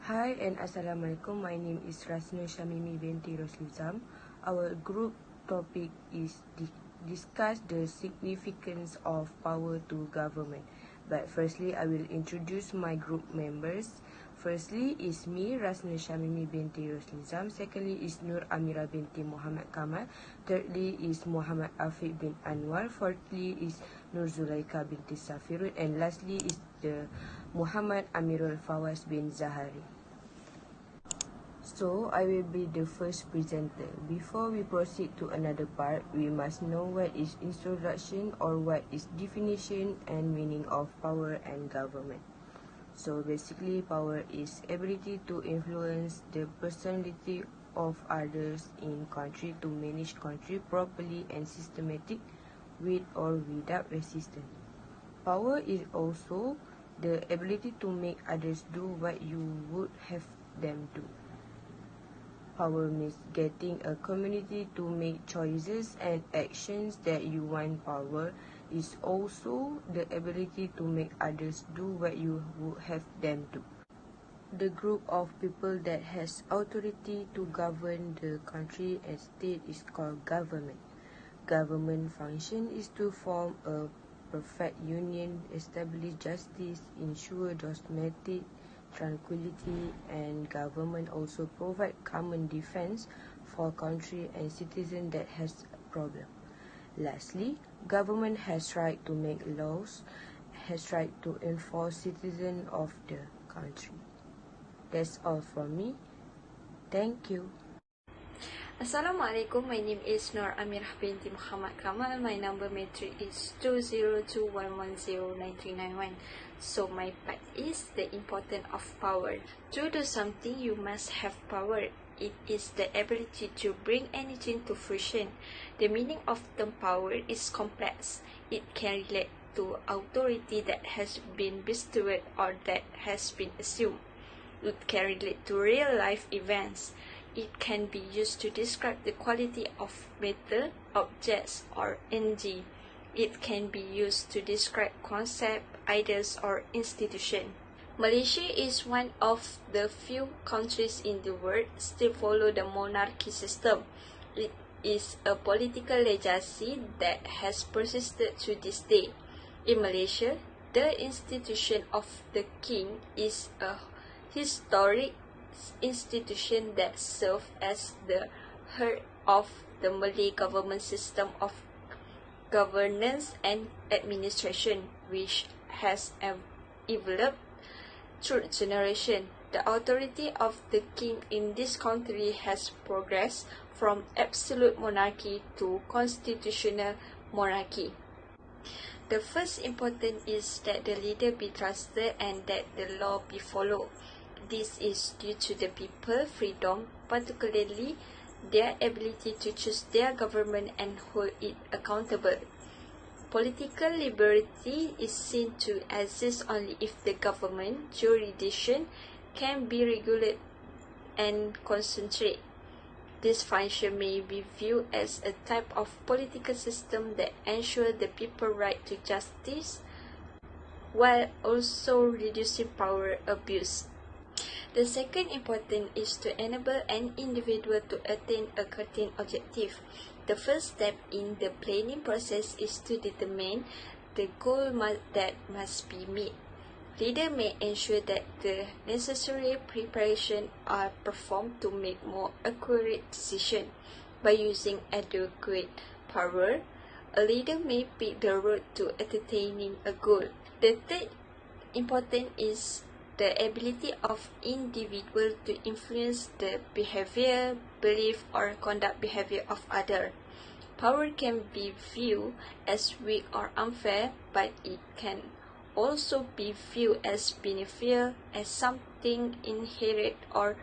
Hi and Assalamualaikum. My name is Rasna Shamimi binti Roslizam. Our group topic is discuss the significance of power to government. But firstly, I will introduce my group members. Firstly is me, Rasna Shamimi binti Roslizam. Secondly is Nur Amira binti Muhammad Kamal. Thirdly is Muhammad Afiq bin Anwar. Fourthly is Nur Zulaika binti Safirun. And lastly is the Muhammad Amirul Fawaz bin Zahari. So, I will be the first presenter. Before we proceed to another part, we must know what is introduction or what is definition and meaning of power and government. So, basically, power is ability to influence the personality of others in country to manage country properly and systematic with or without resistance. Power is also the ability to make others do what you would have them do. Power means getting a community to make choices and actions that you want. Power is also the ability to make others do what you would have them do. The group of people that has authority to govern the country and state is called government. Government function is to form a perfect union, establish justice, ensure domestic tranquility, and government also provide common defense for country and citizen that has a problem. Lastly, government has right to make laws, has right to enforce citizen of the country. That's all from me. Thank you. Assalamualaikum, my name is Nur Amirah binti Muhammad Kamal. My number matric is 20211093991. So my part is the importance of power. To do something, you must have power. It is the ability to bring anything to fruition. The meaning of the power is complex. It can relate to authority that has been bestowed or that has been assumed. It can relate to real life events. It can be used to describe the quality of matter, objects, or energy. It can be used to describe concepts, ideas, or institutions. Malaysia is one of the few countries in the world still follow the monarchy system. It is a political legacy that has persisted to this day. In Malaysia, the institution of the king is a historic institution that serves as the heart of the Malay government system of governance and administration, which has evolved through generation. The authority of the king in this country has progressed from absolute monarchy to constitutional monarchy. The first important is that the leader be trusted and that the law be followed. This is due to the people's freedom, particularly their ability to choose their government and hold it accountable. Political liberty is seen to exist only if the government jurisdiction can be regulated and concentrate. This function may be viewed as a type of political system that ensures the people's right to justice, while also reducing power abuse. The second important is to enable an individual to attain a certain objective. The first step in the planning process is to determine the goal that must be met. Leader may ensure that the necessary preparations are performed to make more accurate decisions. By using adequate power, a leader may pick the road to attaining a goal. The third important is the ability of individual to influence the behavior, belief, or conduct behavior of others. Power can be viewed as weak or unfair, but it can also be viewed as beneficial, as something inherent or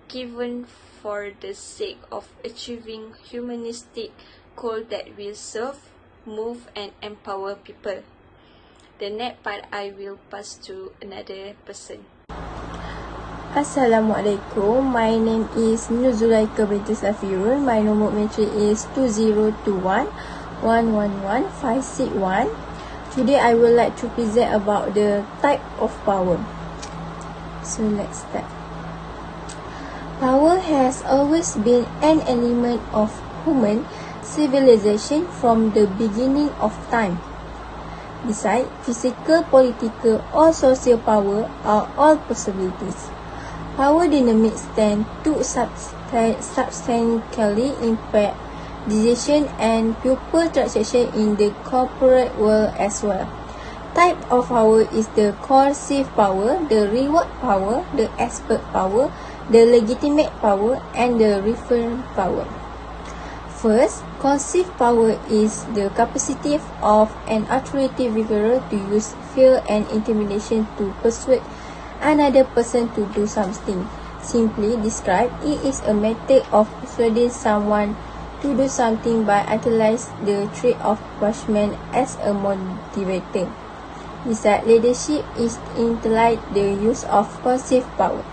given for the sake of achieving humanistic goals that will serve, move, and empower people. The next part I will pass to another person. Assalamualaikum. My name is Nur Zulaika binti Safirun. My number matric is 2021111561. Today I would like to present about the type of power. So let's start. Power has always been an element of human civilization from the beginning of time. Besides, physical, political, or social power are all possibilities. Power dynamics tend to substantially impact decision and people transaction in the corporate world as well. Type of power is the coercive power, the reward power, the expert power, the legitimate power, and the referent power. First, coercive power is the capacity of an authoritative figure to use fear and intimidation to persuade another person to do something. Simply described, it is a method of persuading someone to do something by utilizing the threat of punishment as a motivator. Besides, leadership is intellect the use of coercive power.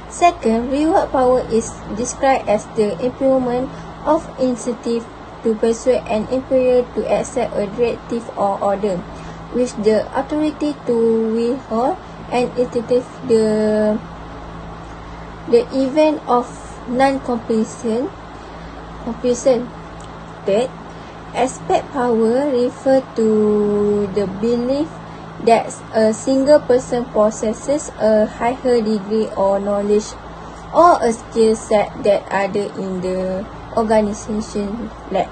Second, reward power is described as the implement of incentive to persuade an employer to accept a directive or order, with the authority to withhold and institute the event of non-completion. Third, expert power refers to the belief that a single person possesses a higher degree of knowledge or a skill set that others in the organization lack.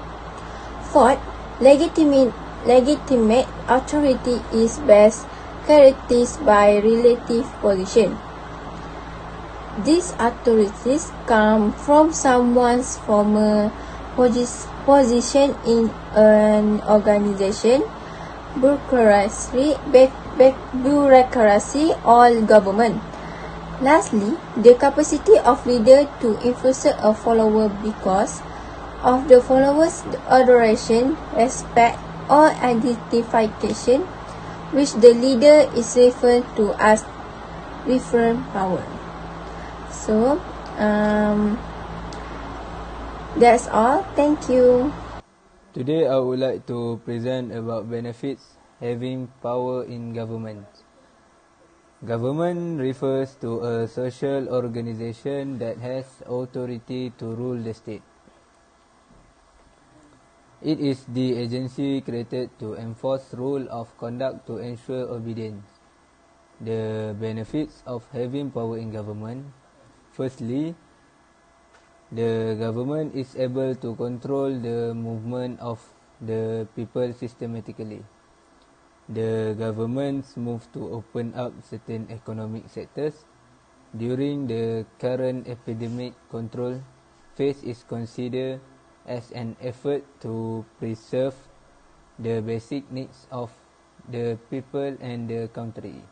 Fourth, legitimate authority is best characterized by relative position. These authorities come from someone's former position in an organization, bureaucracy or government. Lastly, the capacity of leader to influence a follower because of the follower's adoration, respect, or identification, which the leader is referred to as referent power. So, that's all. Thank you. Today I would like to present about benefits having power in government. Government refers to a social organization that has authority to rule the state. It is the agency created to enforce rule of conduct to ensure obedience. The benefits of having power in government. Firstly, the government is able to control the movement of the people systematically. The government's move to open up certain economic sectors during the current epidemic control phase is considered as an effort to preserve the basic needs of the people and the country.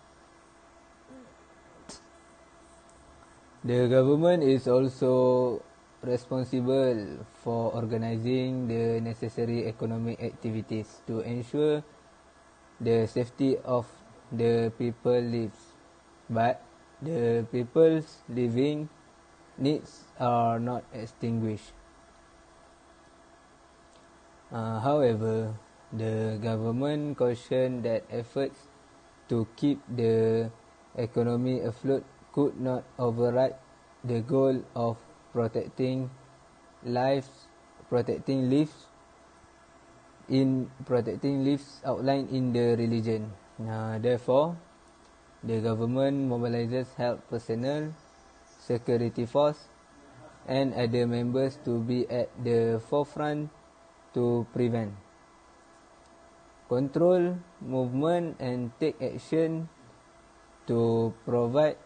The government is also responsible for organizing the necessary economic activities to ensure the safety of the people's lives, but the people's living needs are not extinguished. However, the government cautioned that efforts to keep the economy afloat could not override the goal of protecting lives outlined in the religion. Therefore, the government mobilizes health personnel, security force, and other members to be at the forefront to prevent, control movement, and take action to provide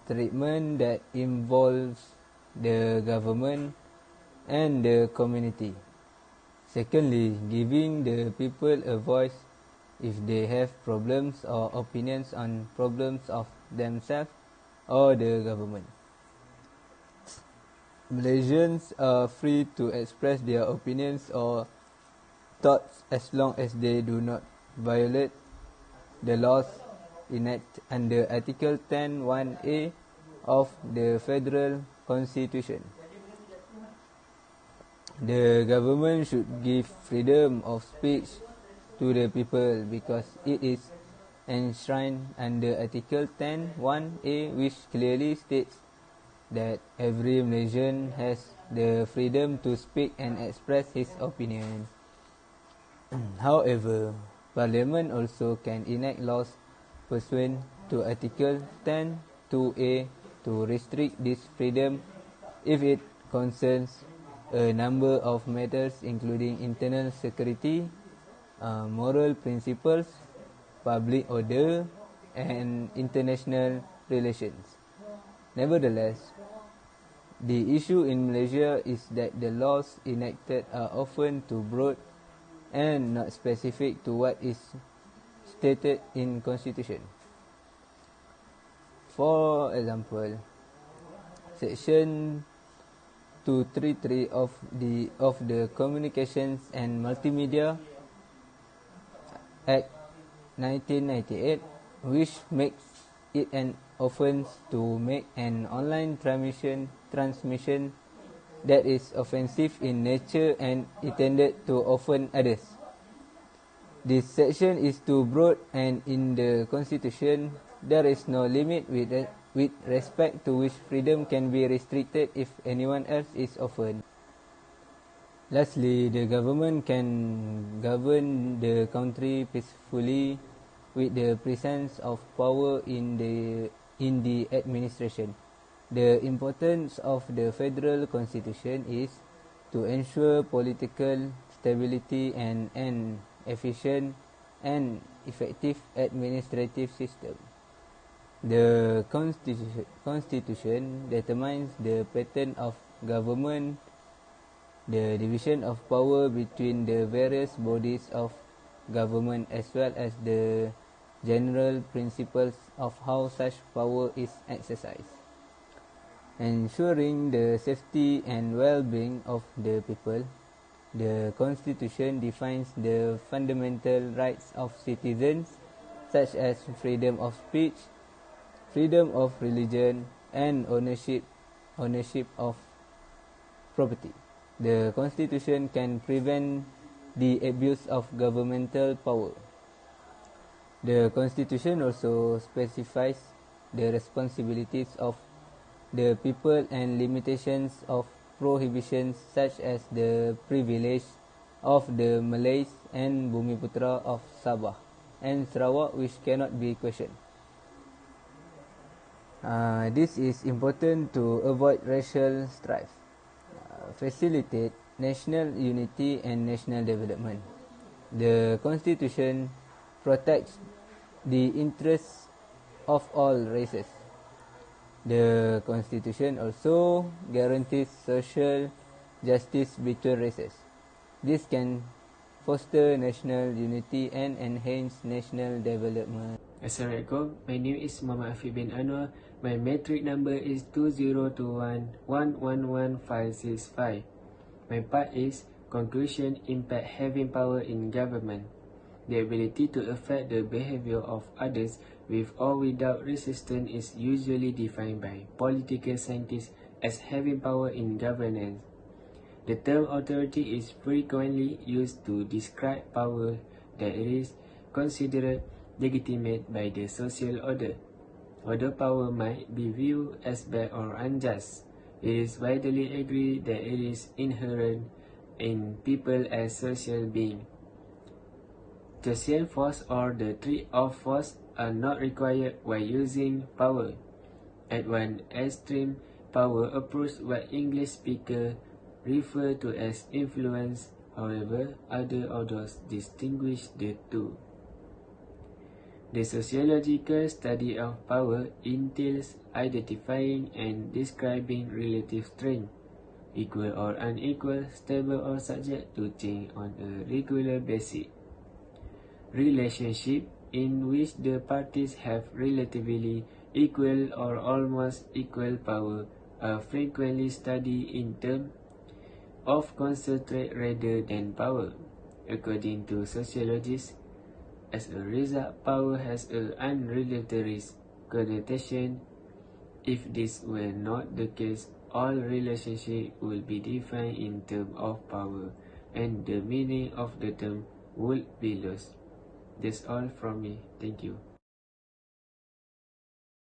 treatment that involves the government and the community. Secondly, giving the people a voice if they have problems or opinions on problems of themselves or the government. Malaysians are free to express their opinions or thoughts as long as they do not violate the laws enacted under Article 10(1)(a) of the Federal Constitution. The government should give freedom of speech to the people because it is enshrined under Article 10(1)(a), which clearly states that every Malaysian has the freedom to speak and express his opinion. However, Parliament also can enact laws pursuant to Article 10(2)(a) to restrict this freedom if it concerns a number of matters including internal security, moral principles, public order, and international relations. Nevertheless, the issue in Malaysia is that the laws enacted are often too broad and not specific to what is stated in Constitution. For example, Section 233 of the Communications and Multimedia Act 1998, which makes it an offence to make an online transmission that is offensive in nature and intended to offend others. This section is too broad, and in the Constitution there is no limit with respect to which freedom can be restricted if anyone else is offended. Lastly, the government can govern the country peacefully with the presence of power in the administration. The importance of the federal constitution is to ensure political stability and an efficient and effective administrative system. The constitution determines the pattern of government, the division of power between the various bodies of government, as well as the general principles of how such power is exercised. Ensuring the safety and well-being of the people, the Constitution defines the fundamental rights of citizens such as freedom of speech, freedom of religion, and ownership of property. The Constitution can prevent the abuse of governmental power. The Constitution also specifies the responsibilities of the people and limitations of prohibitions such as the privilege of the Malays and Bumiputra of Sabah and Sarawak, which cannot be questioned. This is important to avoid racial strife, facilitate national unity and national development. The Constitution protects the interests of all races. The Constitution also guarantees social justice between races. This can foster national unity and enhance national development. Assalamualaikum, my name is Muhammad Afiq bin Anwar. My metric number is 2021111565. My part is conclusion, impact having power in government. The ability to affect the behavior of others with or without resistance is usually defined by political scientists as having power in governance. The term authority is frequently used to describe power that is considered legitimate by the social order. Although power might be viewed as bad or unjust, it is widely agreed that it is inherent in people as social beings. Tertiary force or the threat of force are not required while using power. At one extreme, power approach what English speakers refer to as influence. However, other authors distinguish the two. The sociological study of power entails identifying and describing relative strength, equal or unequal, stable or subject to change on a regular basis. Relationship in which the parties have relatively equal or almost equal power are frequently studied in terms of concentrate rather than power. According to sociologists, as a result, power has an unrelativist connotation. If this were not the case, all relationships would be defined in terms of power, and the meaning of the term would be lost. That's all from me. Thank you.